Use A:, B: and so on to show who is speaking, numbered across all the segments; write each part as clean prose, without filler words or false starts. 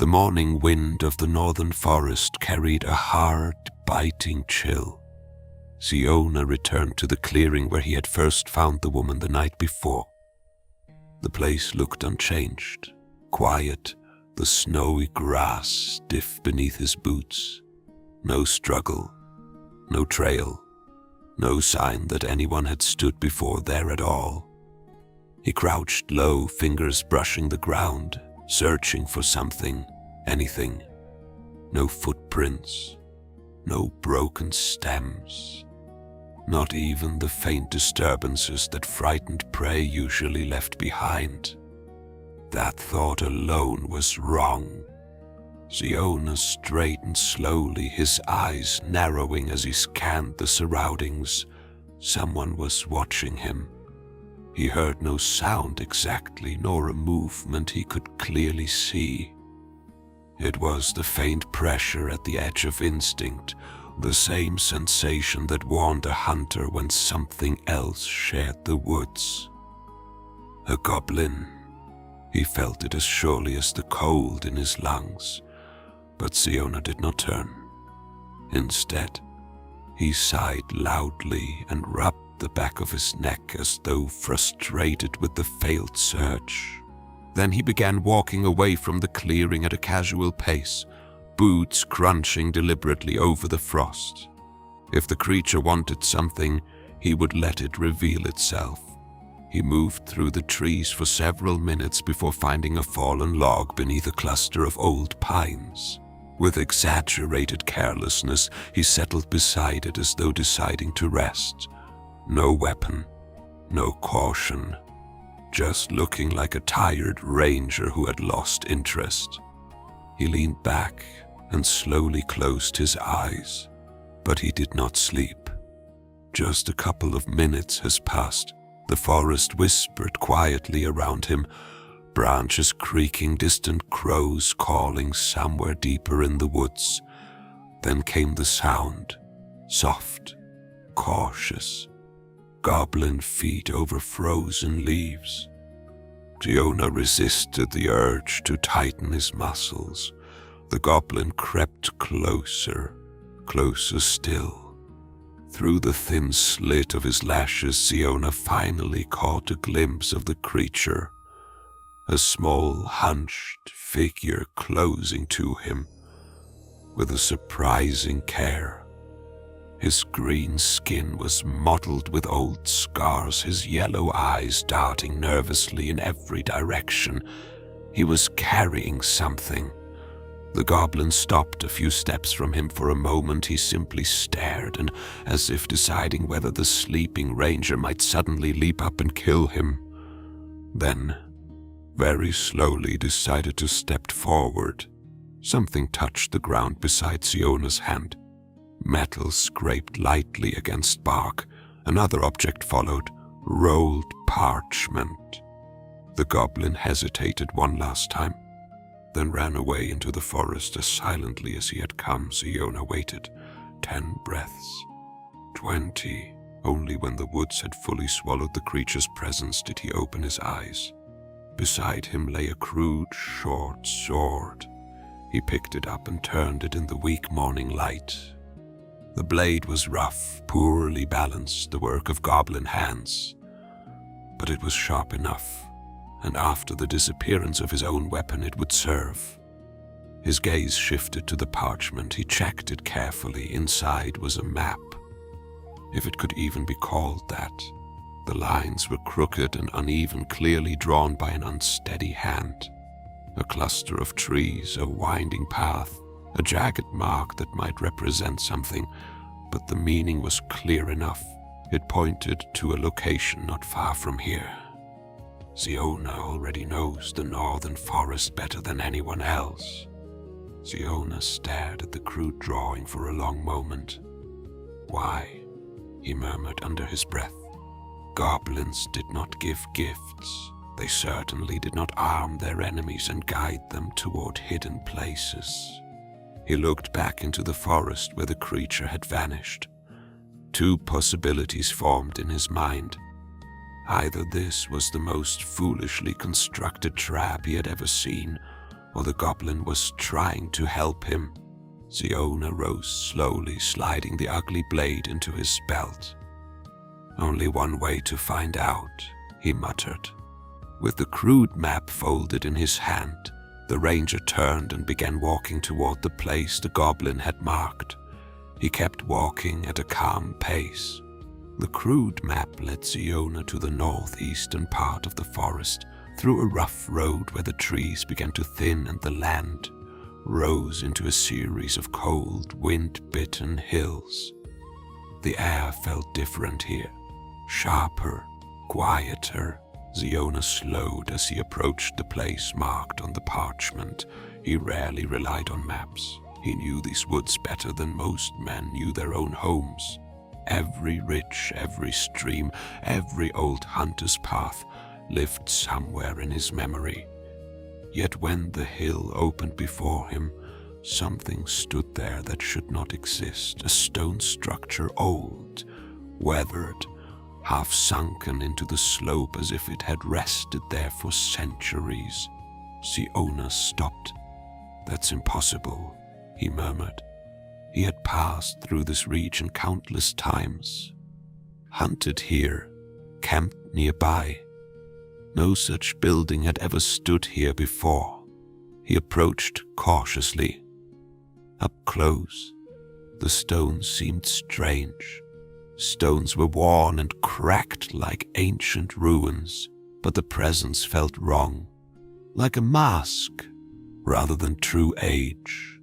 A: The morning wind of the northern forest carried a hard, biting chill. Xeeona returned to the clearing where he had first found the woman the night before. The place looked unchanged, quiet, the snowy grass stiff beneath his boots. No struggle, no trail, no sign that anyone had stood before there at all. He crouched low, fingers brushing the ground, searching for something, anything. No footprints, no broken stems. Not even the faint disturbances that frightened prey usually left behind. That thought alone was wrong. Xeeona straightened slowly, his eyes narrowing as he scanned the surroundings. Someone was watching him. He heard no sound exactly, nor a movement he could clearly see. It was the faint pressure at the edge of instinct, the same sensation that warned a hunter when something else shared the woods. A goblin. He felt it as surely as the cold in his lungs, but Xeeona did not turn. Instead, he sighed loudly and rubbed the back of his neck as though frustrated with the failed search. Then he began walking away from the clearing at a casual pace, boots crunching deliberately over the frost. If the creature wanted something, he would let it reveal itself. He moved through the trees for several minutes before finding a fallen log beneath a cluster of old pines. With exaggerated carelessness, he settled beside it as though deciding to rest. No weapon, no caution, just looking like a tired ranger who had lost interest. He leaned back and slowly closed his eyes, but he did not sleep. Just a couple of minutes has passed. The forest whispered quietly around him, branches creaking, distant crows calling somewhere deeper in the woods. Then came the sound, soft, cautious, goblin feet over frozen leaves. Xeeona resisted the urge to tighten his muscles. The goblin crept closer, closer still. Through the thin slit of his lashes, Xeeona finally caught a glimpse of the creature. A small, hunched figure closing to him with a surprising care. His green skin was mottled with old scars, his yellow eyes darting nervously in every direction. He was carrying something. The goblin stopped a few steps from him for a moment. He simply stared, and as if deciding whether the sleeping ranger might suddenly leap up and kill him. Then, very slowly, decided to step forward. Something touched the ground beside Xeona's hand. Metal scraped lightly against bark. Another object followed, rolled parchment. The goblin hesitated one last time, then ran away into the forest as silently as he had come. Xeeona waited. 10 breaths. 20. Only when the woods had fully swallowed the creature's presence did he open his eyes. Beside him lay a crude, short sword. He picked it up and turned it in the weak morning light. The blade was rough, poorly balanced, the work of goblin hands. But it was sharp enough, and after the disappearance of his own weapon it would serve. His gaze shifted to the parchment. He checked it carefully. Inside was a map, if it could even be called that. The lines were crooked and uneven, clearly drawn by an unsteady hand. A cluster of trees, a winding path, a jagged mark that might represent something, but the meaning was clear enough. It pointed to a location not far from here. Xeeona already knows the northern forest better than anyone else. Xeeona stared at the crude drawing for a long moment. Why? He murmured under his breath. Goblins did not give gifts. They certainly did not arm their enemies and guide them toward hidden places. He looked back into the forest where the creature had vanished. 2 possibilities formed in his mind. Either this was the most foolishly constructed trap he had ever seen, or the goblin was trying to help him. Xeeona rose slowly, sliding the ugly blade into his belt. "Only one way to find out," he muttered. With the crude map folded in his hand, the ranger turned and began walking toward the place the goblin had marked. He kept walking at a calm pace. The crude map led Xeeona to the northeastern part of the forest, through a rough road where the trees began to thin and the land rose into a series of cold, wind-bitten hills. The air felt different here, sharper, quieter. Xeeona slowed as he approached the place marked on the parchment. He rarely relied on maps. He knew these woods better than most men knew their own homes. Every ridge, every stream, every old hunter's path lived somewhere in his memory. Yet when the hill opened before him, something stood there that should not exist, a stone structure, old, weathered, half sunken into the slope as if it had rested there for centuries. Xeeona stopped. "That's impossible," he murmured. He had passed through this region countless times, hunted here, camped nearby. No such building had ever stood here before. He approached cautiously. Up close, the stones seemed strange. Stones were worn and cracked like ancient ruins, but the presence felt wrong, like a mask rather than true age.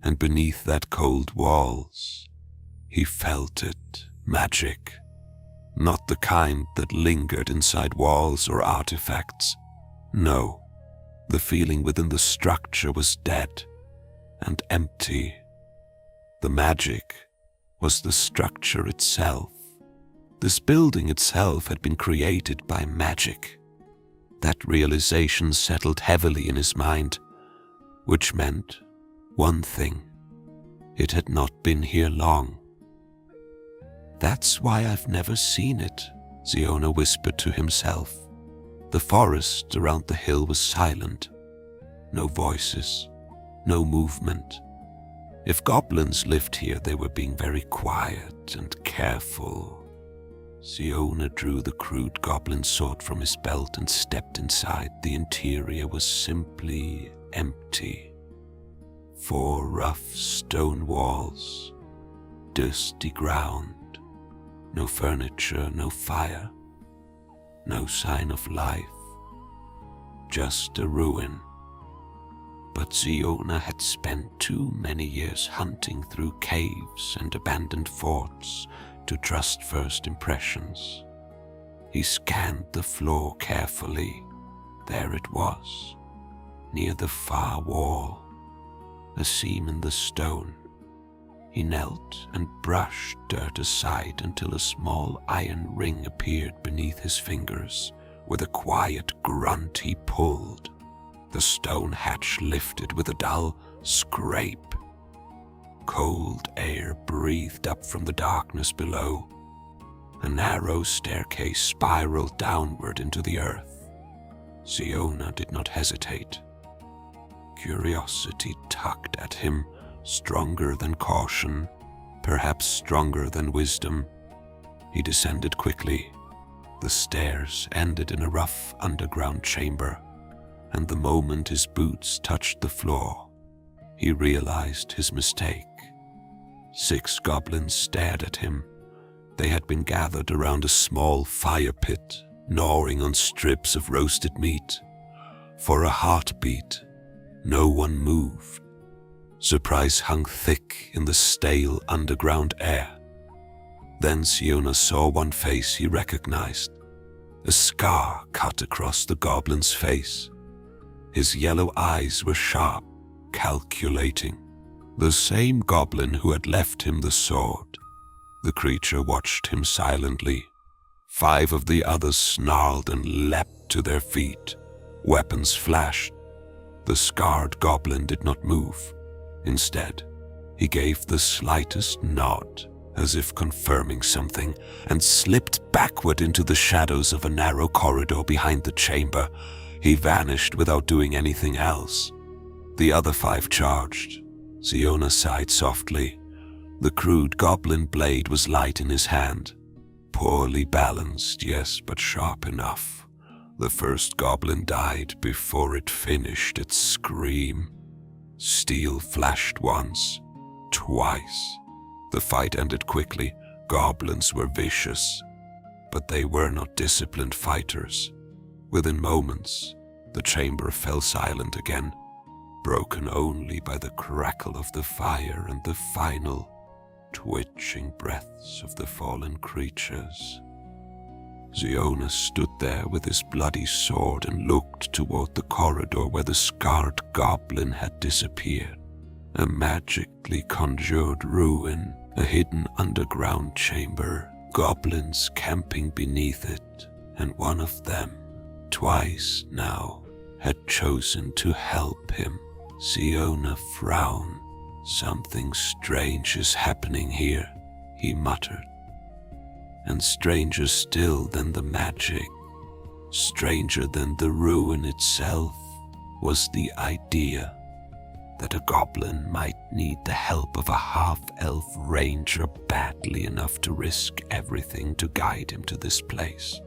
A: And beneath that cold walls, he felt it, magic. Not the kind that lingered inside walls or artifacts. No, the feeling within the structure was dead and empty. The magic was the structure itself. This building itself had been created by magic. That realization settled heavily in his mind, which meant one thing: it had not been here long. "That's why I've never seen it," Xeeona whispered to himself. The forest around the hill was silent. No voices, no movement. If goblins lived here, they were being very quiet and careful. Xeeona drew the crude goblin sword from his belt and stepped inside. The interior was simply empty. 4 rough stone walls, dusty ground. No furniture, no fire, no sign of life, just a ruin. But Xeeona had spent too many years hunting through caves and abandoned forts to trust first impressions. He scanned the floor carefully. There it was, near the far wall, a seam in the stone. He knelt and brushed dirt aside until a small iron ring appeared beneath his fingers. With a quiet grunt, he pulled. The stone hatch lifted with a dull scrape. Cold air breathed up from the darkness below. A narrow staircase spiraled downward into the earth. Xeeona did not hesitate. Curiosity tugged at him, stronger than caution, perhaps stronger than wisdom. He descended quickly. The stairs ended in a rough underground chamber, and the moment his boots touched the floor, he realized his mistake. 6 goblins stared at him. They had been gathered around a small fire pit, gnawing on strips of roasted meat. For a heartbeat, no one moved. Surprise hung thick in the stale underground air. Then Xeeona saw one face he recognized, a scar cut across the goblin's face. His yellow eyes were sharp, calculating. The same goblin who had left him the sword. The creature watched him silently. 5 of the others snarled and leapt to their feet. Weapons flashed. The scarred goblin did not move. Instead, he gave the slightest nod, as if confirming something, and slipped backward into the shadows of a narrow corridor behind the chamber. He vanished without doing anything else. The other 5 charged. Xeeona sighed softly. The crude goblin blade was light in his hand. Poorly balanced, yes, but sharp enough. The first goblin died before it finished its scream. Steel flashed once, twice. The fight ended quickly. Goblins were vicious, but they were not disciplined fighters. Within moments, the chamber fell silent again, broken only by the crackle of the fire and the final twitching breaths of the fallen creatures. Xeeona stood there with his bloody sword and looked toward the corridor where the scarred goblin had disappeared. A magically conjured ruin, a hidden underground chamber, goblins camping beneath it, and one of them, twice now, had chosen to help him. Xeeona frowned. "Something strange is happening here," he muttered. And stranger still than the magic, stranger than the ruin itself, was the idea that a goblin might need the help of a half-elf ranger badly enough to risk everything to guide him to this place.